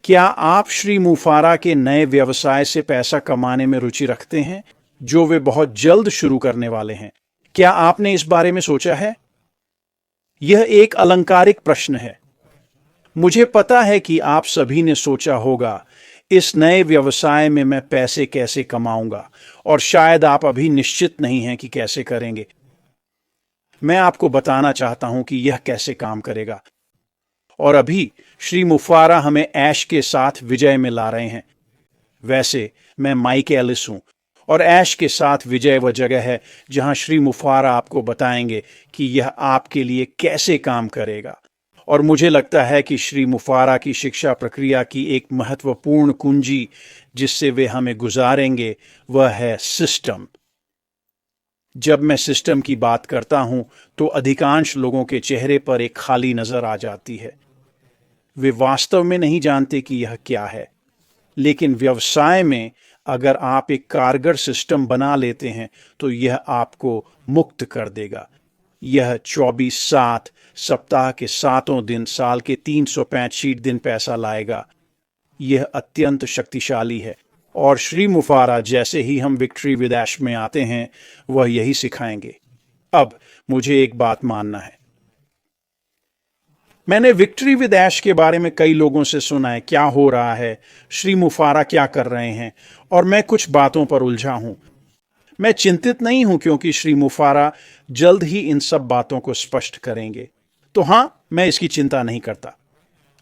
क्या आप श्री मुफारा के नए व्यवसाय से पैसा कमाने में रुचि रखते हैं, जो वे बहुत जल्द शुरू करने वाले हैं? क्या आपने इस बारे में सोचा है? यह एक अलंकारिक प्रश्न है। मुझे पता है कि आप सभी ने सोचा होगा, इस नए व्यवसाय में मैं पैसे कैसे कमाऊंगा, और शायद आप अभी निश्चित नहीं हैं कि कैसे करेंगे। मैं आपको बताना चाहता हूं कि यह कैसे काम करेगा। और अभी श्री मुफारा हमें ऐश के साथ विजय में ला रहे हैं। वैसे मैं माइक एलिस हूं, और ऐश के साथ विजय वह जगह है जहां श्री मुफारा आपको बताएंगे कि यह आपके लिए कैसे काम करेगा। और मुझे लगता है कि श्री मुफारा की शिक्षा प्रक्रिया की एक महत्वपूर्ण कुंजी जिससे वे हमें गुजारेंगे, वह है सिस्टम। जब मैं सिस्टम की बात करता हूं तो अधिकांश लोगों के चेहरे पर एक खाली नजर आ जाती है। वे वास्तव में नहीं जानते कि यह क्या है। लेकिन व्यवसाय में अगर आप एक कारगर सिस्टम बना लेते हैं तो यह आपको मुक्त कर देगा। यह 24/7 सप्ताह के 7 दिन, साल के 365 दिन पैसा लाएगा। यह अत्यंत शक्तिशाली है, और श्री मुफारा जैसे ही हम विक्ट्री विद ऐश में आते हैं वह यही सिखाएंगे। अब मुझे एक बात मानना है, मैंने विक्ट्री विद ऐश के बारे में कई लोगों से सुना है, क्या हो रहा है, श्री मुफारा क्या कर रहे हैं, और मैं कुछ बातों पर उलझा हूं। मैं चिंतित नहीं हूं क्योंकि श्री मुफारा जल्द ही इन सब बातों को स्पष्ट करेंगे। तो हां, मैं इसकी चिंता नहीं करता।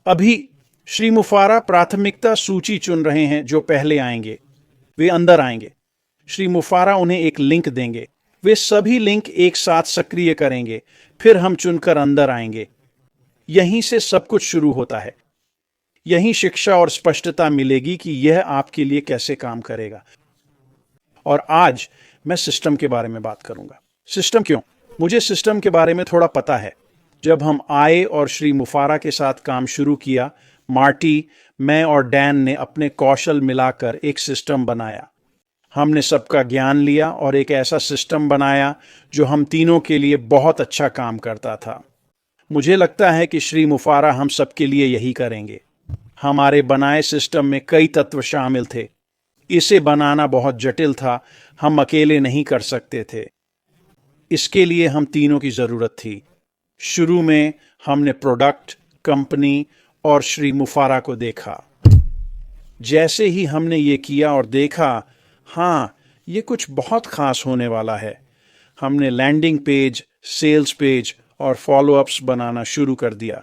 अभी श्री मुफारा प्राथमिकता सूची चुन रहे हैं जो पहले आएंगे। वे अंदर आएंगे। श्री मुफारा उन्हें एक लिंक देंगे। वे सभी लिंक एक साथ सक्रिय करेंगे। फिर हम चुनकर अंदर आएंगे। यहीं से सब कुछ शुरू होता है। यहीं शिक्षा और स्पष्टता मिलेगी कि यह आपके लिए कैसे काम करेगा। और आज मैं सिस्टम के बारे में बात करूंगा। सिस्टम क्यों? मुझे सिस्टम के बारे में थोड़ा पता है। जब हम आए और श्री मुफारा के साथ काम शुरू किया, मार्टी, मैं और डैन ने अपने कौशल मिलाकर एक सिस्टम बनाया। हमने सबका ज्ञान लिया और एक ऐसा सिस्टम बनाया जो हम तीनों के लिए बहुत अच्छा काम करता था। मुझे लगता है कि श्री मुफारा हम सबके लिए यही करेंगे। हमारे बनाए सिस्टम में कई तत्व शामिल थे। इसे बनाना बहुत जटिल था, हम अकेले नहीं कर सकते थे। इसके लिए हम तीनों की जरूरत थी। शुरू में हमने प्रोडक्ट, कंपनी और श्री मुफारा को देखा। जैसे ही हमने ये किया और देखा, हाँ, ये कुछ बहुत खास होने वाला है, हमने लैंडिंग पेज, सेल्स पेज और फॉलोअप्स बनाना शुरू कर दिया।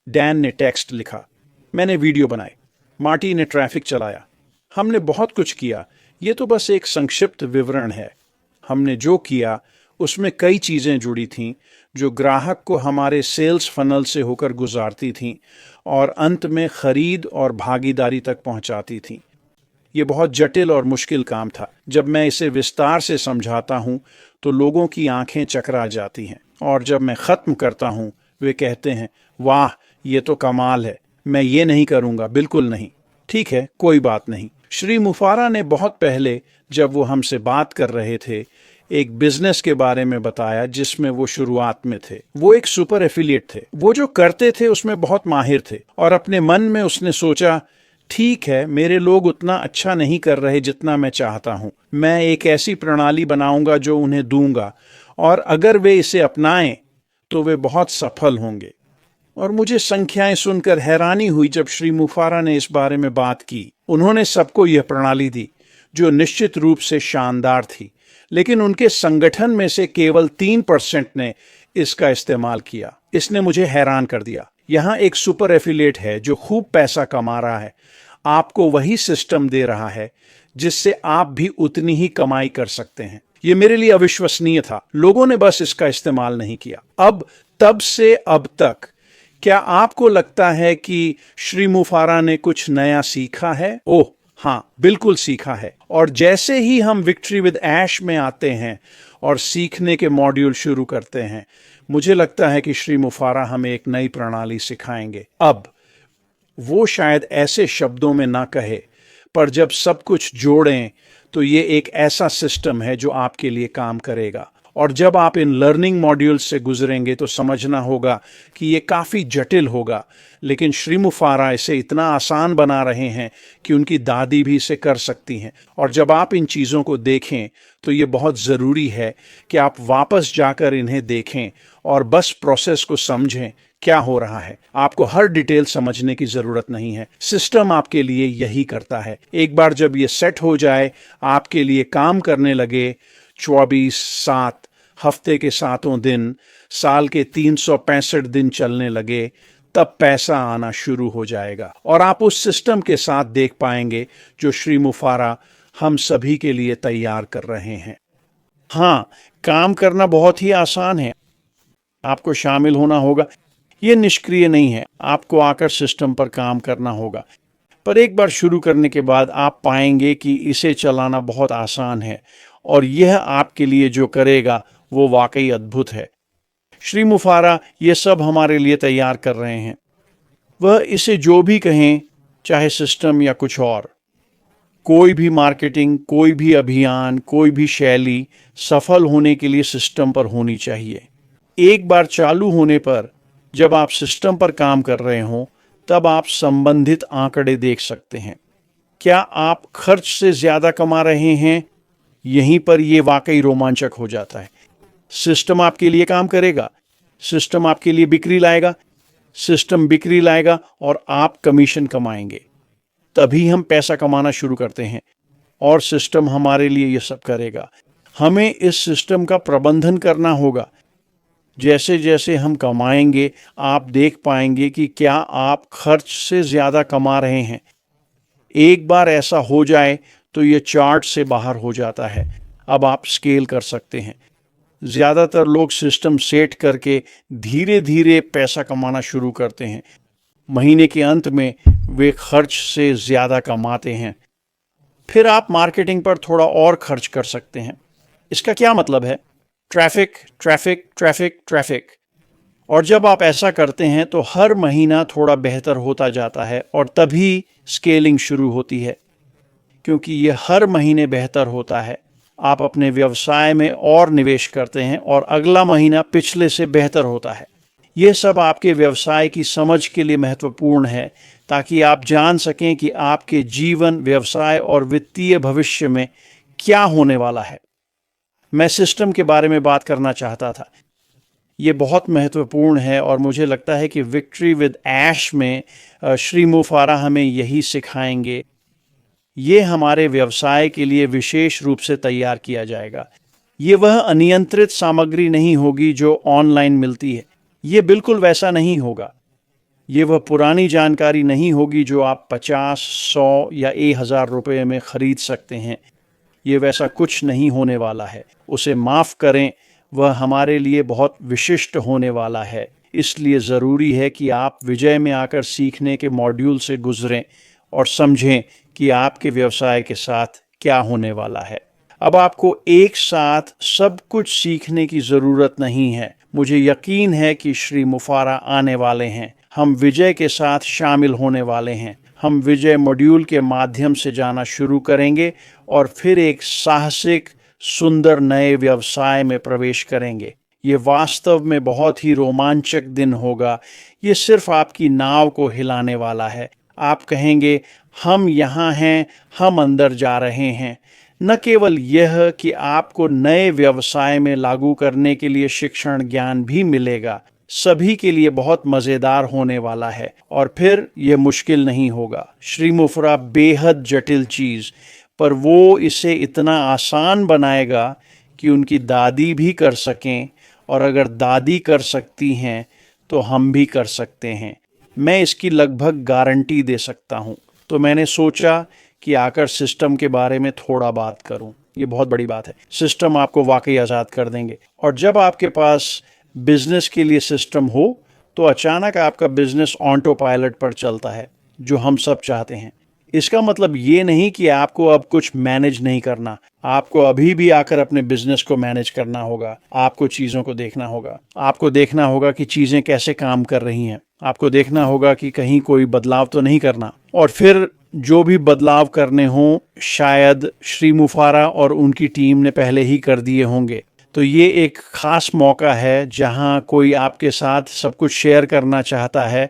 डैन ने टेक्स्ट लिखा, मैंने वीडियो बनाए, मार्टी ने ट्रैफिक चलाया। हमने बहुत कुछ किया। ये तो बस एक संक्षिप्त विवरण है। हमने जो किया उसमें कई चीज़ें जुड़ी थीं जो ग्राहक को हमारे सेल्स फनल से होकर गुजारती थीं और अंत में खरीद और भागीदारी तक पहुंचाती थीं। ये बहुत जटिल और मुश्किल काम था। जब मैं इसे विस्तार से समझाता हूँ तो लोगों की आंखें चकरा जाती हैं, और जब मैं ख़त्म करता हूँ वे कहते हैं, वाह, ये तो कमाल है, मैं ये नहीं करूँगा, बिल्कुल नहीं। ठीक है, कोई बात नहीं। श्री मुफारा ने बहुत पहले, जब वो हमसे बात कर रहे थे, एक बिजनेस के बारे में बताया जिसमें वो शुरुआत में थे। वो एक सुपर एफिलिएट थे। वो जो करते थे उसमें बहुत माहिर थे, और अपने मन में उसने सोचा, ठीक है, मेरे लोग उतना अच्छा नहीं कर रहे जितना मैं चाहता हूँ। मैं एक ऐसी प्रणाली बनाऊंगा जो उन्हें दूंगा, और अगर वे इसे अपनाएं तो वे बहुत सफल होंगे। और मुझे संख्याएं सुनकर हैरानी हुई जब श्री मुफारा ने इस बारे में बात की। उन्होंने सबको यह प्रणाली दी जो निश्चित रूप से शानदार थी, लेकिन उनके संगठन में से केवल 3% ने इसका इस्तेमाल किया। इसने मुझे हैरान कर दिया। यहाँ एक सुपर एफिलिएट है जो खूब पैसा कमा रहा है, आपको वही सिस्टम दे रहा है जिससे आप भी उतनी ही कमाई कर सकते हैं। ये मेरे लिए अविश्वसनीय था। लोगों ने बस इसका इस्तेमाल नहीं किया। अब तब से अब तक क्या आपको लगता है कि श्री मुफारा ने कुछ नया सीखा है? ओह हाँ, बिल्कुल सीखा है। और जैसे ही हम विक्ट्री विद ऐश में आते हैं और सीखने के मॉड्यूल शुरू करते हैं, मुझे लगता है कि श्री मुफारा हमें एक नई प्रणाली सिखाएंगे। अब वो शायद ऐसे शब्दों में ना कहे, पर जब सब कुछ जोड़ें तो ये एक ऐसा सिस्टम है जो आपके लिए काम करेगा। और जब आप इन लर्निंग मॉड्यूल्स से गुजरेंगे तो समझना होगा कि ये काफ़ी जटिल होगा, लेकिन श्री मुफारा इसे इतना आसान बना रहे हैं कि उनकी दादी भी इसे कर सकती हैं। और जब आप इन चीज़ों को देखें तो ये बहुत ज़रूरी है कि आप वापस जाकर इन्हें देखें और बस प्रोसेस को समझें क्या हो रहा है। आपको हर डिटेल समझने की ज़रूरत नहीं है, सिस्टम आपके लिए यही करता है। एक बार जब ये सेट हो जाए, आपके लिए काम करने लगे 24/7, हफ्ते के 7 दिन, साल के 365 दिन चलने लगे, तब पैसा आना शुरू हो जाएगा और आप उस सिस्टम के साथ देख पाएंगे जो श्री मुफारा हम सभी के लिए तैयार कर रहे हैं। हाँ, काम करना बहुत ही आसान है, आपको शामिल होना होगा। ये निष्क्रिय नहीं है, आपको आकर सिस्टम पर काम करना होगा। पर एक बार शुरू करने के बाद आप पाएंगे कि इसे चलाना बहुत आसान है और यह आपके लिए जो करेगा वो वाकई अद्भुत है। श्री मुफारा ये सब हमारे लिए तैयार कर रहे हैं। वह इसे जो भी कहें, चाहे सिस्टम या कुछ और, कोई भी मार्केटिंग, कोई भी अभियान, कोई भी शैली सफल होने के लिए सिस्टम पर होनी चाहिए। एक बार चालू होने पर, जब आप सिस्टम पर काम कर रहे हों, तब आप संबंधित आंकड़े देख सकते हैं। क्या आप खर्च से ज़्यादा कमा रहे हैं? यहीं पर यह वाकई रोमांचक हो जाता है। सिस्टम आपके लिए काम करेगा, सिस्टम आपके लिए बिक्री लाएगा, सिस्टम बिक्री लाएगा और आप कमीशन कमाएंगे। तभी हम पैसा कमाना शुरू करते हैं और सिस्टम हमारे लिए ये सब करेगा। हमें इस सिस्टम का प्रबंधन करना होगा। जैसे जैसे हम कमाएंगे, आप देख पाएंगे कि क्या आप खर्च से ज़्यादा कमा रहे हैं। एक बार ऐसा हो जाए तो ये चार्ट से बाहर हो जाता है। अब आप स्केल कर सकते हैं। ज़्यादातर लोग सिस्टम सेट करके धीरे धीरे पैसा कमाना शुरू करते हैं। महीने के अंत में वे खर्च से ज़्यादा कमाते हैं। फिर आप मार्केटिंग पर थोड़ा और खर्च कर सकते हैं। इसका क्या मतलब है? Traffic, traffic, traffic, traffic. और जब आप ऐसा करते हैं तो हर महीना थोड़ा बेहतर होता जाता है और तभी स्केलिंग शुरू होती है। क्योंकि ये हर महीने बेहतर होता है, आप अपने व्यवसाय में और निवेश करते हैं और अगला महीना पिछले से बेहतर होता है। ये सब आपके व्यवसाय की समझ के लिए महत्वपूर्ण है, ताकि आप जान सकें कि आपके जीवन, व्यवसाय और वित्तीय भविष्य में क्या होने वाला है। मैं सिस्टम के बारे में बात करना चाहता था। ये बहुत महत्वपूर्ण है और मुझे लगता है कि विक्ट्री विद ऐश में श्री मुफारा हमें यही सिखाएंगे। ये हमारे व्यवसाय के लिए विशेष रूप से तैयार किया जाएगा। ये वह अनियंत्रित सामग्री नहीं होगी जो ऑनलाइन मिलती है। ये बिल्कुल वैसा नहीं होगा। ये वह पुरानी जानकारी नहीं होगी जो आप 50, 100 या 1000 रुपये में खरीद सकते हैं। ये वैसा कुछ नहीं होने वाला है। उसे माफ़ करें, वह हमारे लिए बहुत विशिष्ट होने वाला है। इसलिए ज़रूरी है कि आप विजय में आकर सीखने के मॉड्यूल से गुजरें और समझें कि आपके व्यवसाय के साथ क्या होने वाला है। अब आपको एक साथ सब कुछ सीखने की ज़रूरत नहीं है। मुझे यकीन है कि श्री मुफारा आने वाले हैं। हम विजय के साथ शामिल होने वाले हैं। हम विजय मॉड्यूल के माध्यम से जाना शुरू करेंगे और फिर एक साहसिक, सुंदर नए व्यवसाय में प्रवेश करेंगे। ये वास्तव में बहुत ही रोमांचक दिन होगा। ये सिर्फ आपकी नाव को हिलाने वाला है। आप कहेंगे, हम यहाँ हैं, हम अंदर जा रहे हैं। न केवल यह कि आपको नए व्यवसाय में लागू करने के लिए शिक्षण ज्ञान भी मिलेगा। सभी के लिए बहुत मज़ेदार होने वाला है और फिर यह मुश्किल नहीं होगा। श्री मुफारा बेहद जटिल चीज़, पर वो इसे इतना आसान बनाएगा कि उनकी दादी भी कर सकें, और अगर दादी कर सकती हैं तो हम भी कर सकते हैं। मैं इसकी लगभग गारंटी दे सकता हूँ। तो मैंने सोचा कि आकर सिस्टम के बारे में थोड़ा बात करूँ। ये बहुत बड़ी बात है। सिस्टम आपको वाकई आज़ाद कर देंगे और जब आपके पास बिजनेस के लिए सिस्टम हो तो अचानक आपका बिजनेस ऑटो पायलट पर चलता है, जो हम सब चाहते हैं। इसका मतलब ये नहीं कि आपको अब कुछ मैनेज नहीं करना। आपको अभी भी आकर अपने बिजनेस को मैनेज करना होगा। आपको चीज़ों को देखना होगा। आपको देखना होगा कि चीज़ें कैसे काम कर रही हैं। आपको देखना होगा कि कहीं कोई बदलाव तो नहीं करना। और फिर जो भी बदलाव करने हों, शायद श्री मुफारा और उनकी टीम ने पहले ही कर दिए होंगे। तो ये एक ख़ास मौका है जहां कोई आपके साथ सब कुछ शेयर करना चाहता है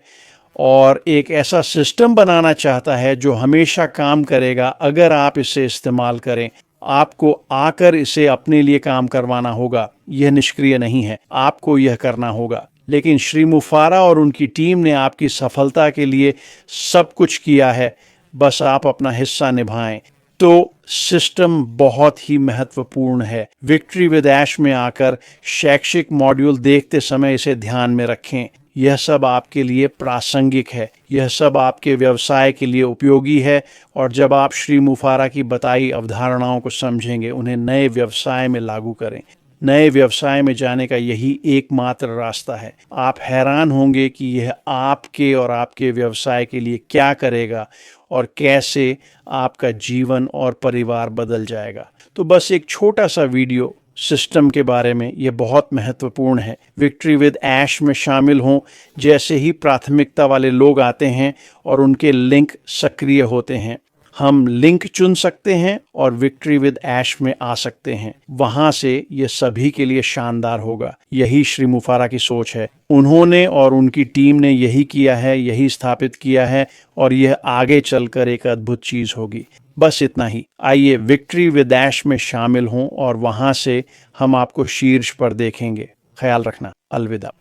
और एक ऐसा सिस्टम बनाना चाहता है जो हमेशा काम करेगा अगर आप इसे इस्तेमाल करें। आपको आकर इसे अपने लिए काम करवाना होगा, यह निष्क्रिय नहीं है, आपको यह करना होगा। लेकिन श्री मुफारा और उनकी टीम ने आपकी सफलता के लिए सब कुछ किया है, बस आप अपना हिस्सा निभाएं। तो सिस्टम बहुत ही महत्वपूर्ण है। विक्ट्री विद ऐश में आकर शैक्षिक मॉड्यूल देखते समय इसे ध्यान में रखें। यह सब आपके लिए प्रासंगिक है, यह सब आपके व्यवसाय के लिए उपयोगी है और जब आप श्री मुफारा की बताई अवधारणाओं को समझेंगे, उन्हें नए व्यवसाय में लागू करें। नए व्यवसाय में जाने का यही एकमात्र रास्ता है। आप हैरान होंगे कि यह आपके और आपके व्यवसाय के लिए क्या करेगा और कैसे आपका जीवन और परिवार बदल जाएगा। तो बस एक छोटा सा वीडियो सिस्टम के बारे में, ये बहुत महत्वपूर्ण है। विक्ट्री विद ऐश में शामिल हों। जैसे ही प्राथमिकता वाले लोग आते हैं और उनके लिंक सक्रिय होते हैं, हम लिंक चुन सकते हैं और विक्ट्री विद ऐश में आ सकते हैं। वहां से ये सभी के लिए शानदार होगा। यही श्री मुफारा की सोच है। उन्होंने और उनकी टीम ने यही किया है, यही स्थापित किया है और यह आगे चलकर एक अद्भुत चीज होगी। बस इतना ही। आइए विक्ट्री विद ऐश में शामिल हों और वहां से हम आपको शीर्ष पर देखेंगे। ख्याल रखना। अलविदा।